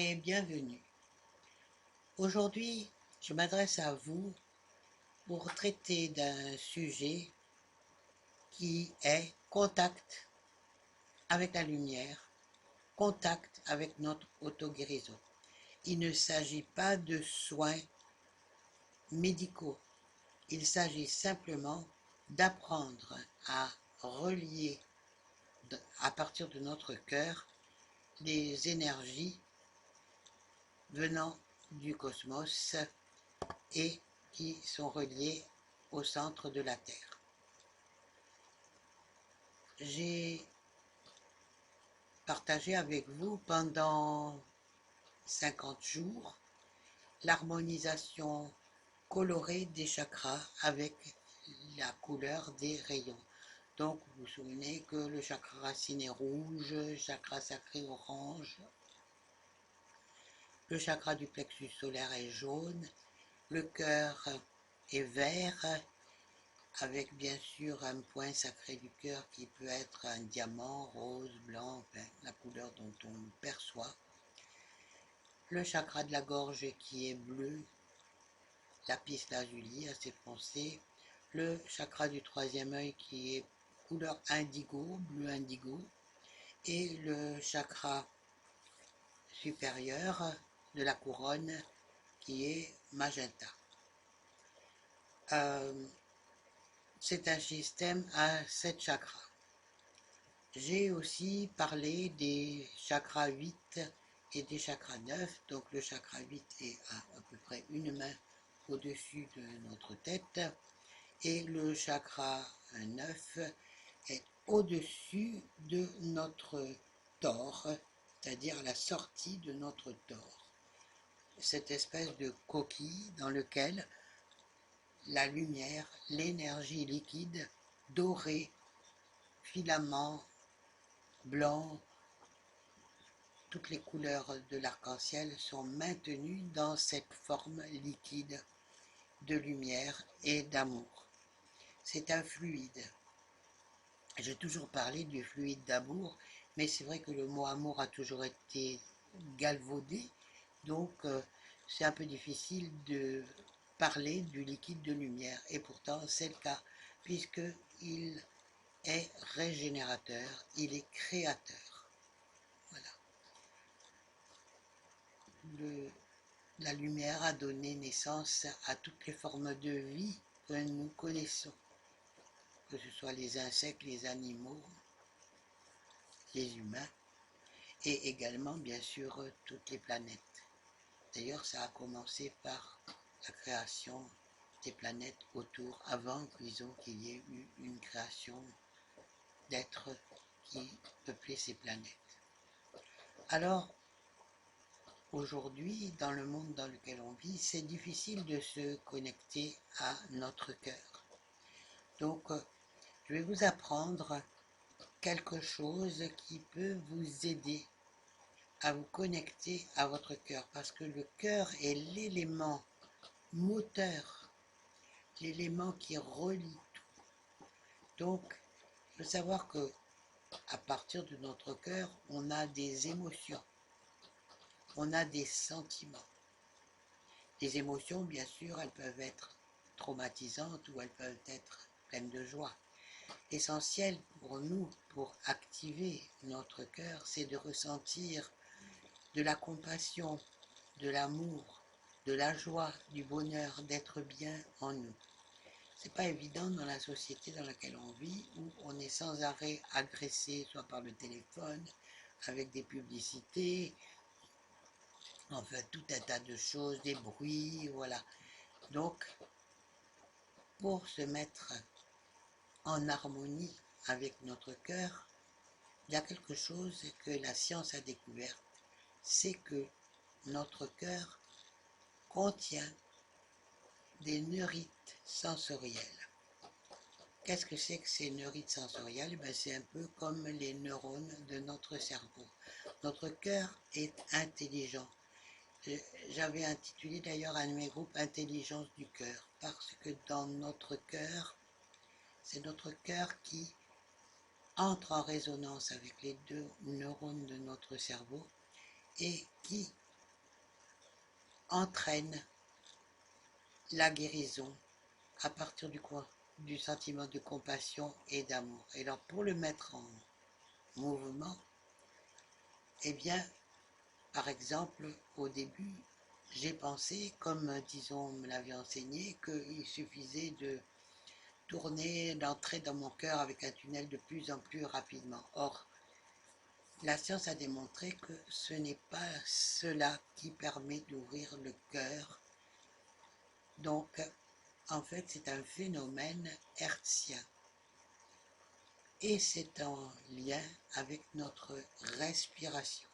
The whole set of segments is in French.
Et bienvenue. Aujourd'hui, je m'adresse à vous pour traiter d'un sujet qui est contact avec la lumière, contact avec notre auto-guérison. Il ne s'agit pas de soins médicaux, il s'agit simplement d'apprendre à relier à partir de notre cœur les énergies venant du cosmos et qui sont reliées au centre de la Terre. J'ai partagé avec vous pendant 50 jours l'harmonisation colorée des chakras avec la couleur des rayons. Donc vous vous souvenez que le chakra racine est rouge, le chakra sacré orange, le chakra du plexus solaire est jaune, le cœur est vert, avec bien sûr un point sacré du cœur qui peut être un diamant, rose, blanc, enfin, la couleur dont on perçoit. Le chakra de la gorge qui est bleu, lapis lazuli assez foncé. Le chakra du troisième œil qui est couleur indigo, bleu indigo. Et le chakra supérieur de la couronne qui est magenta. C'est un système à 7 chakras. J'ai aussi parlé des chakras 8 et des chakras 9. Donc le chakra 8 est à peu près une main au-dessus de notre tête et le chakra 9 est au-dessus de notre tore, c'est-à-dire à la sortie de notre tore. Cette espèce de coquille dans laquelle la lumière, l'énergie liquide, dorée, filament, blanc, toutes les couleurs de l'arc-en-ciel sont maintenues dans cette forme liquide de lumière et d'amour. C'est un fluide. J'ai toujours parlé du fluide d'amour, mais c'est vrai que le mot amour a toujours été galvaudé, donc c'est un peu difficile de parler du liquide de lumière, et pourtant c'est le cas, puisqu'il est régénérateur, il est créateur. Voilà. La lumière a donné naissance à toutes les formes de vie que nous connaissons, que ce soit les insectes, les animaux, les humains, et également bien sûr toutes les planètes. D'ailleurs, ça a commencé par la création des planètes autour, avant qu'il y ait eu une création d'êtres qui peuplaient ces planètes. Alors, aujourd'hui, dans le monde dans lequel on vit, c'est difficile de se connecter à notre cœur. Donc, je vais vous apprendre quelque chose qui peut vous aider à vous connecter à votre cœur, parce que le cœur est l'élément moteur, l'élément qui relie tout. Donc, il faut savoir que à partir de notre cœur, on a des émotions, on a des sentiments. Les émotions, bien sûr, elles peuvent être traumatisantes ou elles peuvent être pleines de joie. L'essentiel pour nous, pour activer notre cœur, c'est de ressentir de la compassion, de l'amour, de la joie, du bonheur, d'être bien en nous. C'est pas évident dans la société dans laquelle on vit, où on est sans arrêt agressé, soit par le téléphone, avec des publicités, enfin tout un tas de choses, des bruits, voilà. Donc, pour se mettre en harmonie avec notre cœur, il y a quelque chose que la science a découvert, c'est que notre cœur contient des neurites sensorielles. Qu'est-ce que c'est que ces neurites sensorielles? C'est un peu comme les neurones de notre cerveau. Notre cœur est intelligent. J'avais intitulé d'ailleurs un de mes groupes Intelligence du cœur, parce que dans notre cœur, c'est notre cœur qui entre en résonance avec les deux neurones de notre cerveau et qui entraîne la guérison à partir du sentiment de compassion et d'amour. Et alors pour le mettre en mouvement, eh bien, par exemple, au début, j'ai pensé, comme disons me l'avait enseigné, qu'il suffisait de tourner, d'entrer dans mon cœur avec un tunnel de plus en plus rapidement. Or, la science a démontré que ce n'est pas cela qui permet d'ouvrir le cœur. Donc, en fait, c'est un phénomène hertzien. Et c'est en lien avec notre respiration.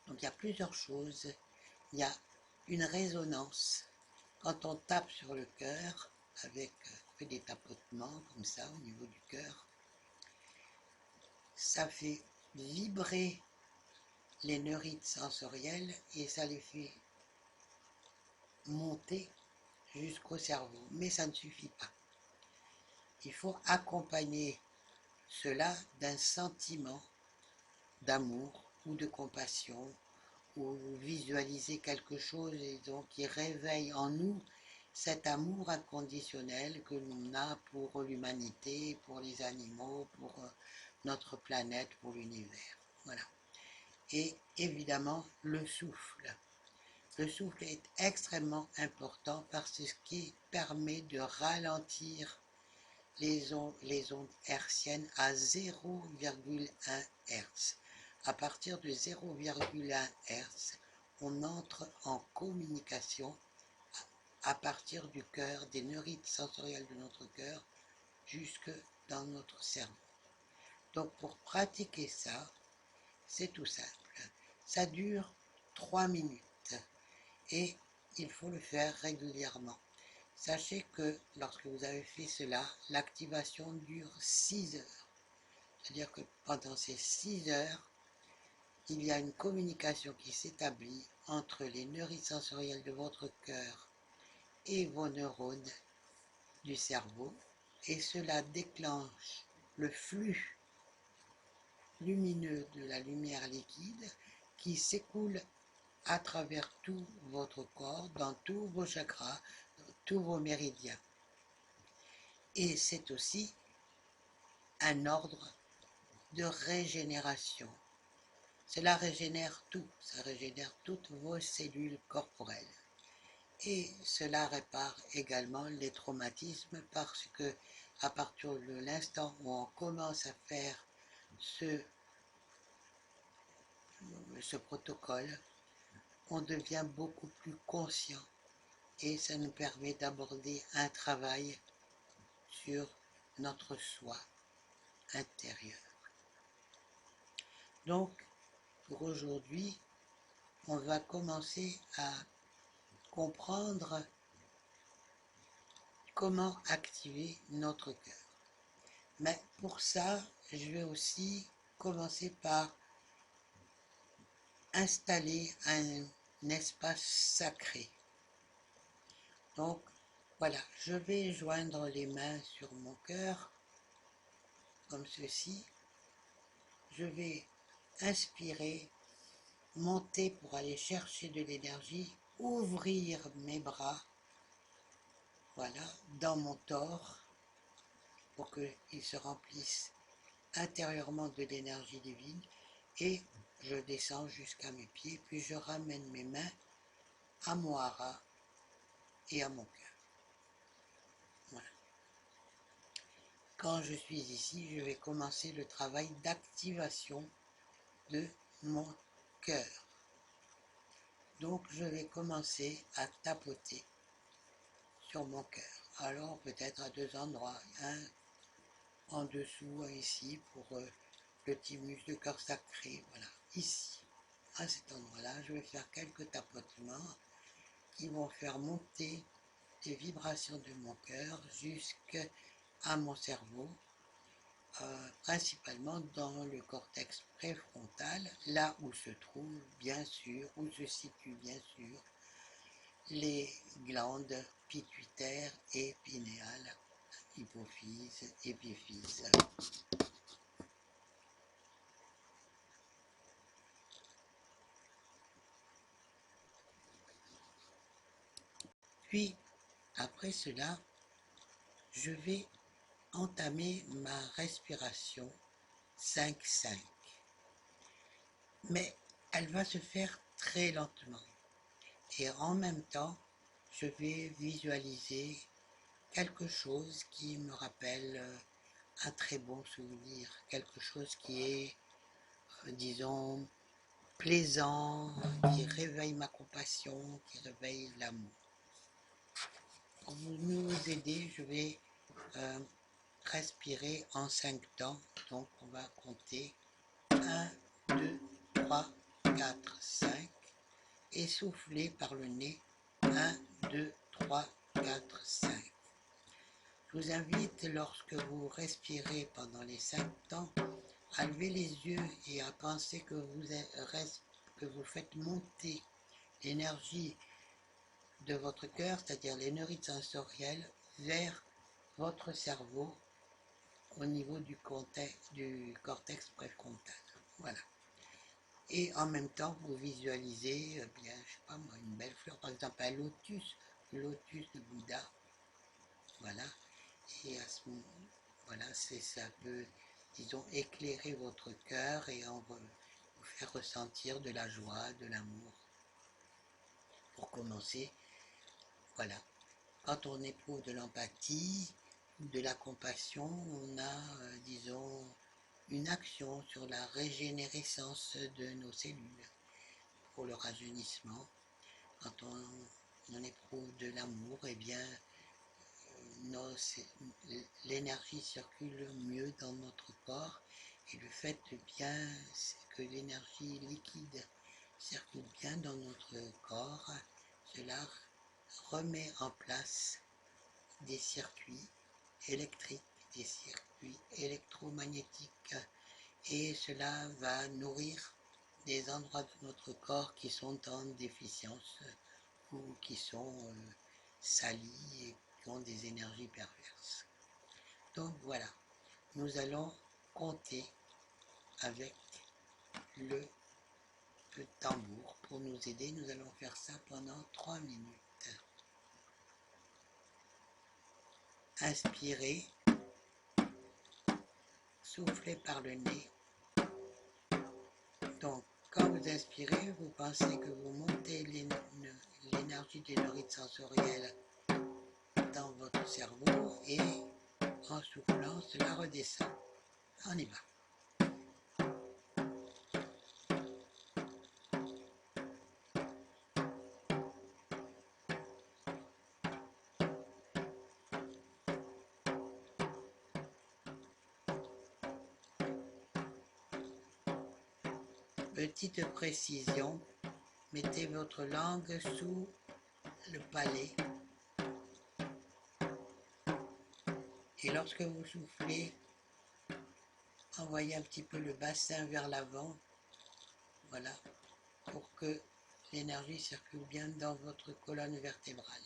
Donc, il y a plusieurs choses. Il y a une résonance. Quand on tape sur le cœur, avec fait des tapotements comme ça au niveau du cœur, ça fait vibrer les neurites sensorielles et ça les fait monter jusqu'au cerveau. Mais ça ne suffit pas. Il faut accompagner cela d'un sentiment d'amour ou de compassion ou visualiser quelque chose et donc qui réveille en nous cet amour inconditionnel que l'on a pour l'humanité, pour les animaux, pour notre planète, pour l'univers. Voilà. Et évidemment, le souffle. Le souffle est extrêmement important parce que ce qui permet de ralentir les ondes hertziennes à 0,1 Hz. À partir de 0,1 Hz, on entre en communication à partir du cœur, des neurites sensorielles de notre cœur, jusque dans notre cerveau. Donc pour pratiquer ça, c'est tout simple. Ça dure 3 minutes et il faut le faire régulièrement. Sachez que lorsque vous avez fait cela, l'activation dure 6 heures. C'est-à-dire que pendant ces 6 heures, il y a une communication qui s'établit entre les neurites sensorielles de votre cœur et vos neurones du cerveau, et cela déclenche le flux lumineux de la lumière liquide qui s'écoule à travers tout votre corps, dans tous vos chakras, dans tous vos méridiens. Et c'est aussi un ordre de régénération. Cela régénère tout, ça régénère toutes vos cellules corporelles. Et cela répare également les traumatismes parce que à partir de l'instant où on commence à faire ce protocole, on devient beaucoup plus conscient et ça nous permet d'aborder un travail sur notre soi intérieur. Donc, pour aujourd'hui, on va commencer à comprendre comment activer notre cœur. Mais pour ça, je vais aussi commencer par installer un espace sacré. Donc, voilà, je vais joindre les mains sur mon cœur, comme ceci. Je vais inspirer, monter pour aller chercher de l'énergie, ouvrir mes bras, voilà, dans mon torse, pour qu'ils se remplissent intérieurement de l'énergie divine, et je descends jusqu'à mes pieds, puis je ramène mes mains à mon hara et à mon cœur. Voilà. Quand je suis ici, je vais commencer le travail d'activation de mon cœur. Donc je vais commencer à tapoter sur mon cœur. Alors peut-être à deux endroits, un en dessous, un ici pour le thymus, le cœur sacré, voilà, ici. À cet endroit-là, je vais faire quelques tapotements qui vont faire monter les vibrations de mon cœur jusqu'à mon cerveau, principalement dans le cortex préfrontal, là où se trouve bien sûr, où se situent bien sûr les glandes pituitaires et pinéales, hypophyse, épiphyse. Puis, après cela, je vais entamer ma respiration 5-5. Mais elle va se faire très lentement. Et en même temps, je vais visualiser quelque chose qui me rappelle un très bon souvenir, quelque chose qui est, disons, plaisant, qui réveille ma compassion, qui réveille l'amour. Pour nous aider, je vais respirer en 5 temps. Donc on va compter 1, 2, 3, 4, 5 et souffler par le nez 1, 2, 3, 4, 5. Je vous invite, lorsque vous respirez pendant les 5 temps, à lever les yeux et à penser que vous faites monter l'énergie de votre cœur, c'est-à-dire l'énergie sensorielle, vers votre cerveau au niveau du cortex préfrontal. Voilà. Et en même temps, vous visualisez, bien, je sais pas moi, une belle fleur, par exemple un lotus, le lotus de Bouddha. Voilà. Et à ce moment, voilà, ça peut, disons, éclairer votre cœur et vous faire ressentir de la joie, de l'amour. Pour commencer, voilà. Quand on éprouve de l'empathie, de la compassion, on a, disons, une action sur la régénérescence de nos cellules pour le rajeunissement. Quand on éprouve de l'amour, eh bien, l'énergie circule mieux dans notre corps et le fait bien que l'énergie liquide circule bien dans notre corps, cela remet en place des circuits électriques, des circuits électromagnétiques et cela va nourrir des endroits de notre corps qui sont en déficience ou qui sont salis et qui ont des énergies perverses. Donc voilà, nous allons compter avec le tambour pour nous aider. Nous allons faire ça pendant 3 minutes. Inspirez, soufflez par le nez. Donc, quand vous inspirez, vous pensez que vous montez l'énergie de l'énergie sensorielle dans votre cerveau et en soufflant, cela redescend. On y va. Petite précision, mettez votre langue sous le palais et lorsque vous soufflez, envoyez un petit peu le bassin vers l'avant, voilà, pour que l'énergie circule bien dans votre colonne vertébrale.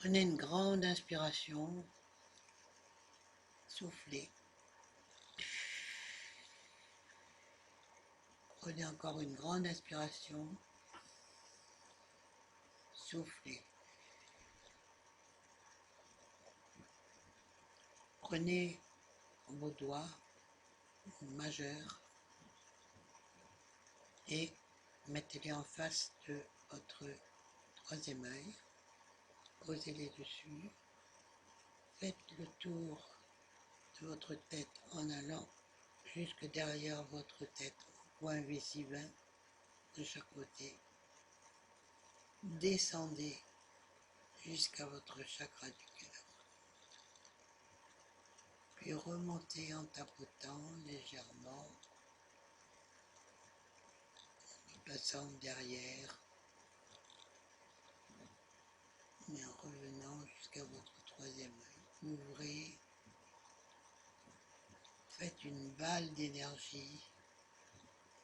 Prenez une grande inspiration, soufflez. Prenez encore une grande inspiration, soufflez. Prenez vos doigts majeurs et mettez-les en face de votre troisième œil. Posez-les dessus. Faites le tour de votre tête en allant jusque derrière votre tête, au point V620 de chaque côté. Descendez jusqu'à votre chakra du cœur. Puis remontez en tapotant légèrement, en passant derrière, et en revenant jusqu'à votre troisième œil. Ouvrez, faites une balle d'énergie,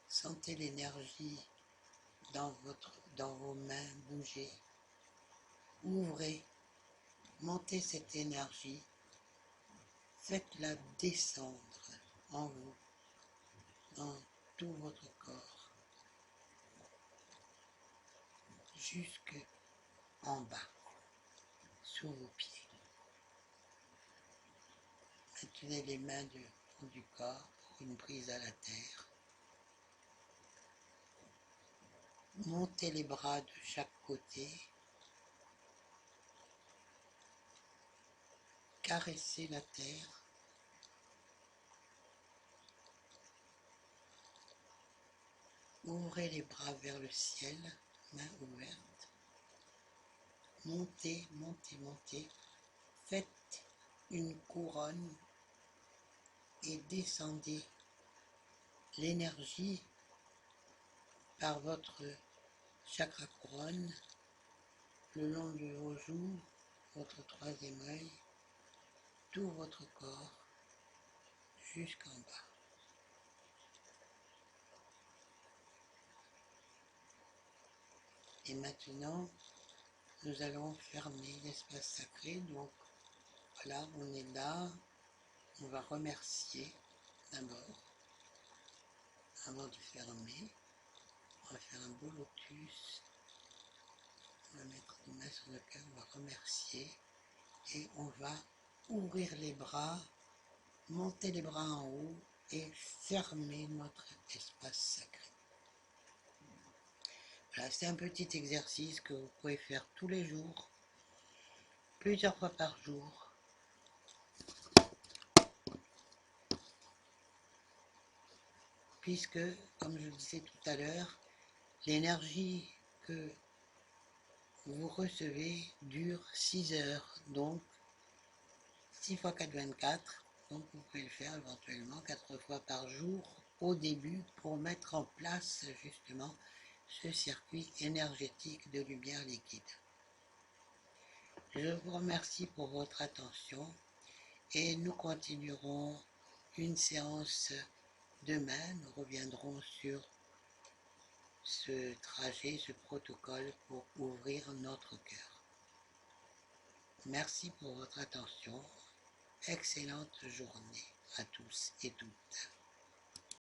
sentez l'énergie dans vos mains bouger. Ouvrez, montez cette énergie, faites-la descendre en vous, dans tout votre corps, jusque en bas, sous vos pieds. Maintenez les mains du fond du corps pour une prise à la terre. Montez les bras de chaque côté. Caressez la terre. Ouvrez les bras vers le ciel, mains ouvertes. Montez, montez, montez. Faites une couronne et descendez l'énergie par votre chakra couronne le long de vos joues, votre troisième œil, tout votre corps jusqu'en bas. Et maintenant, nous allons fermer l'espace sacré. Donc voilà, on est là. On va remercier d'abord, avant de fermer. On va faire un beau lotus. On va mettre les mains sur le cœur, on va remercier. Et on va ouvrir les bras, monter les bras en haut et fermer notre espace sacré. Voilà, c'est un petit exercice que vous pouvez faire tous les jours, plusieurs fois par jour. Puisque, comme je le disais tout à l'heure, l'énergie que vous recevez dure 6 heures, donc 6 x 4, 24, donc vous pouvez le faire éventuellement 4 fois par jour au début pour mettre en place justement ce circuit énergétique de lumière liquide. Je vous remercie pour votre attention et nous continuerons une séance demain. Nous reviendrons sur ce trajet, ce protocole pour ouvrir notre cœur. Merci pour votre attention. Excellente journée à tous et toutes.